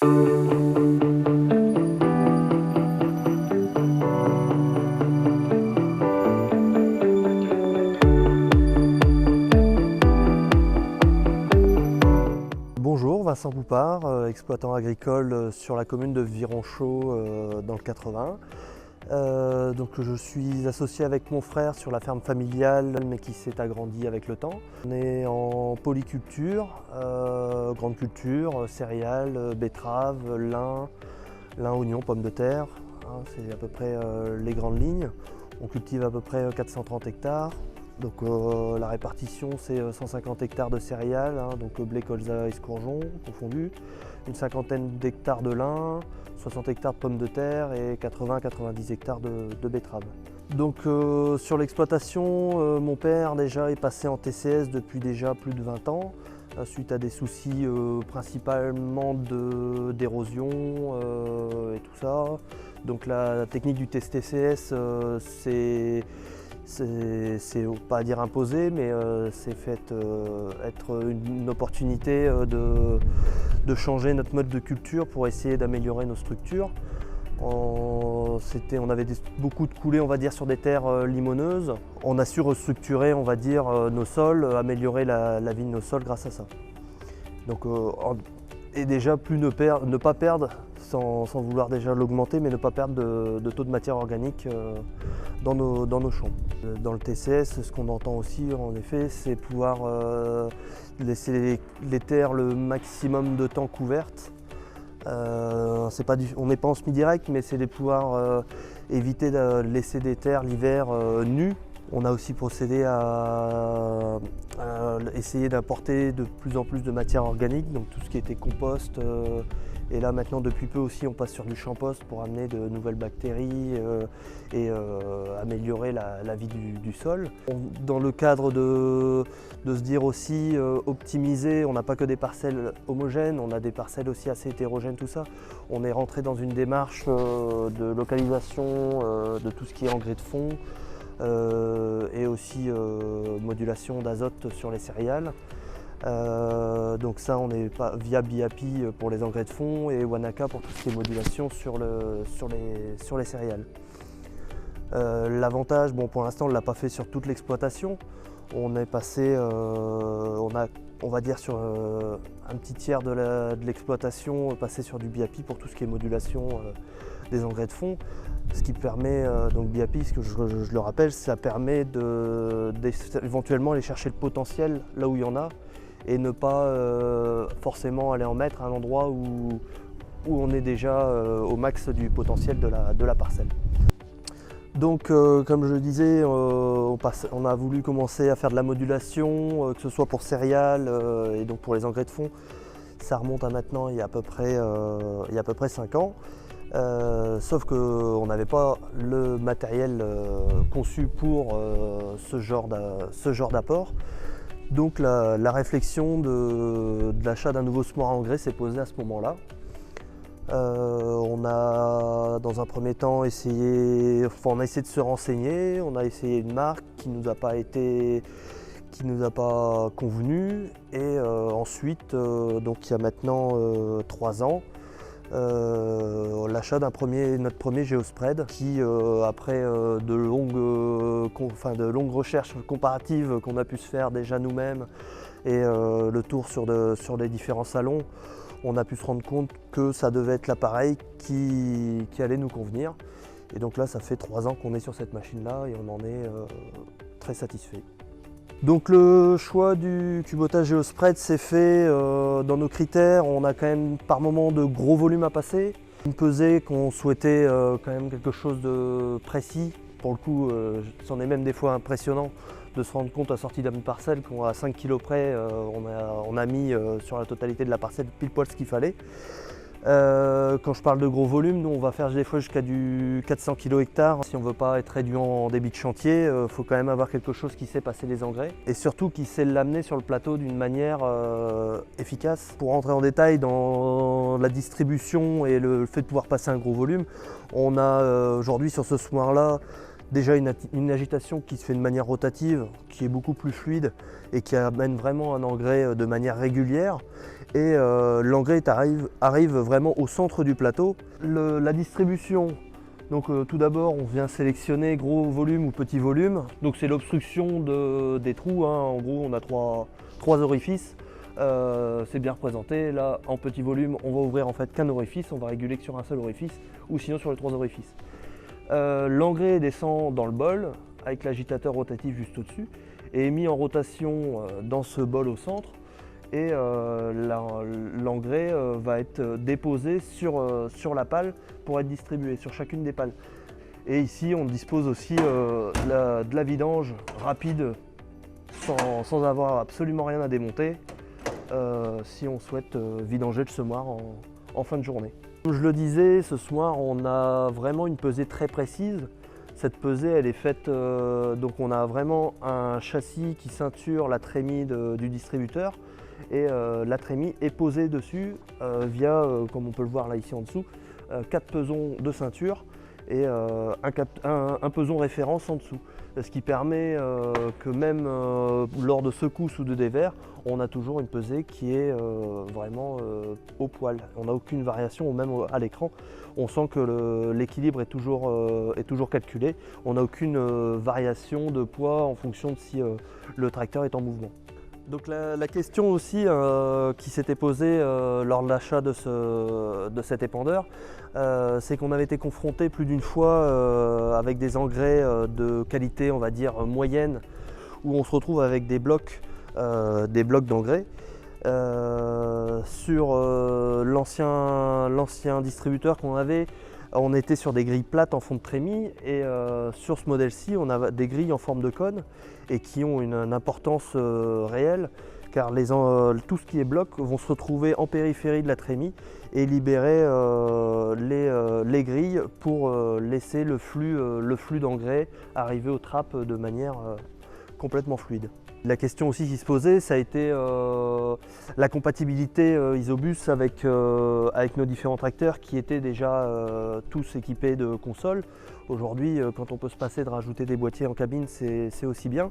Bonjour, Vincent Poupard, exploitant agricole sur la commune de Vironchaux dans le 80. Donc je suis associé avec mon frère sur la ferme familiale mais qui s'est agrandie avec le temps. On est en polyculture, grande culture, céréales, betteraves, lin, oignons, pommes de terre. C'est à peu près les grandes lignes. On cultive à peu près 430 hectares. Donc la répartition c'est 150 hectares de céréales, donc blé, colza et escourgeon confondus, une cinquantaine d'hectares de lin, 60 hectares de pommes de terre et 80-90 hectares de betteraves. Donc sur l'exploitation, mon père déjà est passé en TCS depuis déjà plus de 20 ans, suite à des soucis principalement d'érosion et tout ça. Donc la technique du test TCS c'est pas à dire imposé, mais c'est fait être une opportunité de changer notre mode de culture pour essayer d'améliorer nos structures. On avait beaucoup de coulées, on va dire, sur des terres limoneuses. On a su restructurer, on va dire, nos sols, améliorer la vie de nos sols grâce à ça. Donc, et déjà, ne pas perdre, sans vouloir déjà l'augmenter, mais ne pas perdre de taux de matière organique dans nos champs. Dans le TCS, ce qu'on entend aussi, en effet, c'est pouvoir laisser les terres le maximum de temps couvertes. On n'est pas en semi-direct, mais c'est de pouvoir éviter de laisser des terres l'hiver nues. On a aussi procédé à essayer d'apporter de plus en plus de matière organique, donc tout ce qui était compost. Et là maintenant, depuis peu aussi, on passe sur du champost pour amener de nouvelles bactéries et améliorer la vie du sol. Dans le cadre de se dire aussi optimiser, on n'a pas que des parcelles homogènes, on a des parcelles aussi assez hétérogènes, tout ça. On est rentré dans une démarche de localisation de tout ce qui est engrais de fond et aussi modulation d'azote sur les céréales. Donc ça, on est via BIAPI pour les engrais de fond et Wanaka pour tout ce qui est modulation sur les céréales. L'avantage, bon, pour l'instant on ne l'a pas fait sur toute l'exploitation. On est passé, on va dire sur un petit tiers de l'exploitation, passé sur du BIAPI pour tout ce qui est modulation des engrais de fond. Ce qui permet, donc BIAPI, ce que je le rappelle, ça permet éventuellement aller chercher le potentiel là où il y en a et ne pas forcément aller en mettre à un endroit où on est déjà au max du potentiel de la parcelle. Donc comme je le disais, on a voulu commencer à faire de la modulation, que ce soit pour céréales et donc pour les engrais de fond. Ça remonte à maintenant il y a à peu près 5 ans. Sauf qu'on n'avait pas le matériel conçu pour ce genre d'apport. Donc la réflexion de l'achat d'un nouveau semoir à engrais s'est posée à ce moment-là. On a dans un premier temps essayé de se renseigner, on a essayé une marque qui nous a pas convenu et ensuite, donc il y a maintenant 3 ans, l'achat notre premier Geospread qui, après de longues recherches comparatives qu'on a pu se faire déjà nous-mêmes et le tour sur les différents salons, on a pu se rendre compte que ça devait être l'appareil qui allait nous convenir. Et donc là, ça fait 3 ans qu'on est sur cette machine-là et on en est très satisfait. Donc le choix du cubotage Geospread s'est fait dans nos critères. On a quand même par moment de gros volumes à passer. Une pesée qu'on souhaitait quand même quelque chose de précis. Pour le coup, c'en est même des fois impressionnant de se rendre compte à sortie d'une parcelle qu'à 5 kg près, on a mis sur la totalité de la parcelle pile poil ce qu'il fallait. Quand je parle de gros volume, nous on va faire des fois jusqu'à du 400 kg hectare. Si on ne veut pas être réduit en débit de chantier, il faut quand même avoir quelque chose qui sait passer les engrais et surtout qui sait l'amener sur le plateau d'une manière efficace. Pour rentrer en détail dans la distribution et le fait de pouvoir passer un gros volume, on a aujourd'hui sur ce semoir là déjà une agitation qui se fait de manière rotative, qui est beaucoup plus fluide et qui amène vraiment un engrais de manière régulière. Et l'engrais arrive vraiment au centre du plateau. La distribution, donc tout d'abord on vient sélectionner gros volume ou petit volume. Donc c'est l'obstruction des trous, hein. En gros on a trois orifices. C'est bien représenté. Là en petit volume on va ouvrir en fait qu'un orifice, on va réguler que sur un seul orifice ou sinon sur les 3 orifices. L'engrais descend dans le bol avec l'agitateur rotatif juste au-dessus et est mis en rotation dans ce bol au centre. Et l'engrais va être déposé sur la pale pour être distribué sur chacune des pales. Et ici on dispose aussi de la vidange rapide sans avoir absolument rien à démonter si on souhaite vidanger le semoir en fin de journée. Comme je le disais, ce semoir on a vraiment une pesée très précise. Cette pesée elle est faite, donc on a vraiment un châssis qui ceinture la trémie du distributeur. Et la trémie est posée dessus via, comme on peut le voir là ici en dessous, 4 pesons de ceinture et un peson référence en dessous. Ce qui permet que même lors de secousses ou de dévers, on a toujours une pesée qui est vraiment au poil. On n'a aucune variation, ou même à l'écran, on sent que l'équilibre est toujours calculé. On n'a aucune variation de poids en fonction de si le tracteur est en mouvement. Donc la question aussi qui s'était posée lors de l'achat de cet épandeur, c'est qu'on avait été confronté plus d'une fois avec des engrais de qualité, on va dire, moyenne, où on se retrouve avec des blocs d'engrais. Sur l'ancien distributeur qu'on avait, on était sur des grilles plates en fond de trémie et sur ce modèle-ci, on a des grilles en forme de cône et qui ont une importance réelle car tout ce qui est bloc vont se retrouver en périphérie de la trémie et libérer les grilles pour laisser le flux d'engrais arriver aux trappes de manière complètement fluide. La question aussi qui se posait, ça a été la compatibilité Isobus avec nos différents tracteurs qui étaient déjà tous équipés de consoles. Aujourd'hui, quand on peut se passer de rajouter des boîtiers en cabine, c'est aussi bien.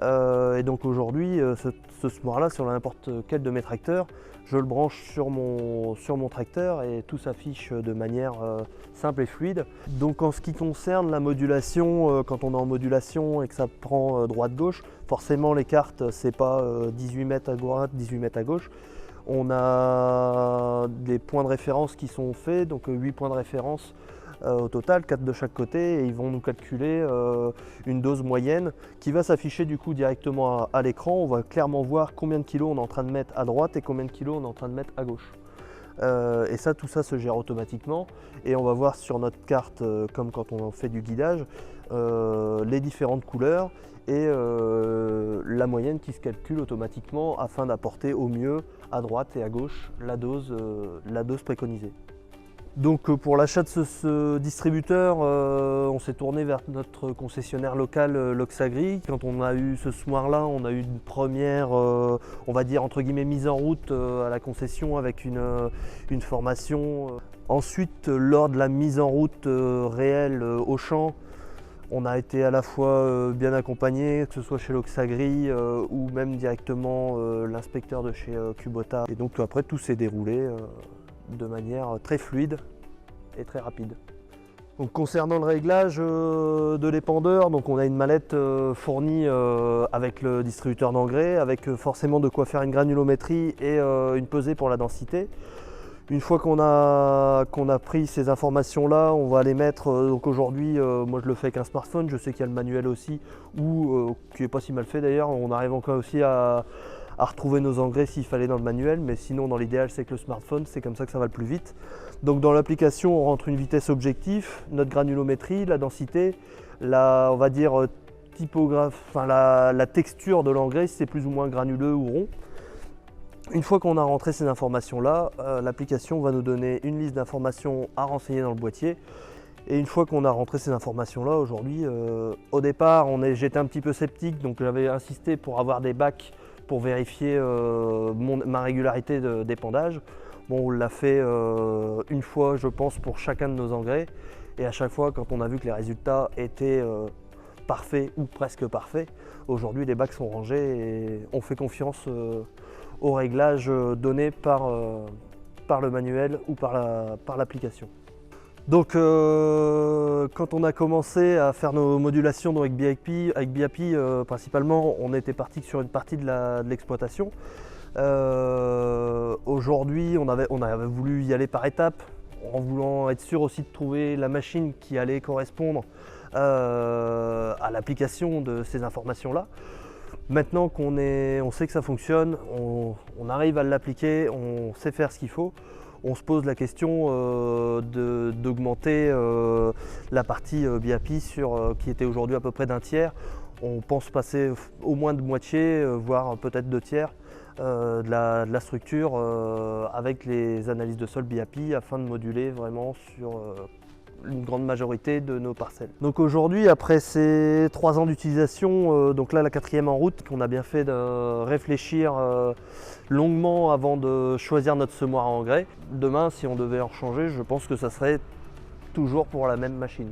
Et donc aujourd'hui, ce semoir-là, sur n'importe quel de mes tracteurs, je le branche sur mon tracteur et tout s'affiche de manière simple et fluide. Donc en ce qui concerne la modulation, quand on est en modulation et que ça prend droite-gauche, forcément les cartes, c'est pas 18 mètres à droite, 18 mètres à gauche. On a des points de référence qui sont faits, donc 8 points de référence au total, 4 de chaque côté, et ils vont nous calculer une dose moyenne qui va s'afficher du coup directement à l'écran. On va clairement voir combien de kilos on est en train de mettre à droite et combien de kilos on est en train de mettre à gauche. Et ça, tout ça se gère automatiquement et on va voir sur notre carte, comme quand on fait du guidage, les différentes couleurs et la moyenne qui se calcule automatiquement afin d'apporter au mieux à droite et à gauche la dose préconisée. Donc pour l'achat de ce distributeur, on s'est tourné vers notre concessionnaire local Loxagri. Quand on a eu ce semoir-là, on a eu une première, on va dire entre guillemets, mise en route à la concession avec une formation. Ensuite, lors de la mise en route réelle au champ, on a été à la fois bien accompagné, que ce soit chez Loxagri ou même directement l'inspecteur de chez Kubota. Et donc après, tout s'est déroulé de manière très fluide et très rapide. Donc, concernant le réglage de l'épandeur, donc on a une mallette fournie avec le distributeur d'engrais, avec forcément de quoi faire une granulométrie et une pesée pour la densité. Une fois qu'on a pris ces informations-là, on va les mettre. Donc aujourd'hui, moi je le fais avec un smartphone, je sais qu'il y a le manuel aussi, ou qui n'est pas si mal fait d'ailleurs. On arrive encore aussi à retrouver nos engrais s'il fallait dans le manuel, mais sinon dans l'idéal c'est que le smartphone, c'est comme ça que ça va le plus vite. Donc dans l'application on rentre une vitesse objectif, notre granulométrie, la densité, on va dire la texture de l'engrais, si c'est plus ou moins granuleux ou rond. Une fois qu'on a rentré ces informations-là, l'application va nous donner une liste d'informations à renseigner dans le boîtier. Et une fois qu'on a rentré ces informations-là, aujourd'hui, au départ j'étais un petit peu sceptique, donc j'avais insisté pour avoir des bacs pour vérifier ma régularité d'épandage. Bon, on l'a fait une fois, je pense, pour chacun de nos engrais. Et à chaque fois, quand on a vu que les résultats étaient parfaits ou presque parfaits, aujourd'hui les bacs sont rangés et on fait confiance aux réglages donnés par le manuel ou par l'application. Donc quand on a commencé à faire nos modulations avec BIAPI, principalement, on était parti sur une partie de l'exploitation. Aujourd'hui, on avait voulu y aller par étapes, en voulant être sûr aussi de trouver la machine qui allait correspondre à l'application de ces informations-là. Maintenant on sait que ça fonctionne, on arrive à l'appliquer, on sait faire ce qu'il faut, on se pose la question d'augmenter la partie BIAPI qui était aujourd'hui à peu près d'un tiers. On pense passer au moins de moitié, voire peut-être 2/3 de la structure avec les analyses de sol BIAPI afin de moduler vraiment sur une grande majorité de nos parcelles. Donc aujourd'hui, après ces 3 ans d'utilisation, donc là la 4e en route, on a bien fait de réfléchir longuement avant de choisir notre semoir à engrais. Demain, si on devait en changer, je pense que ça serait toujours pour la même machine.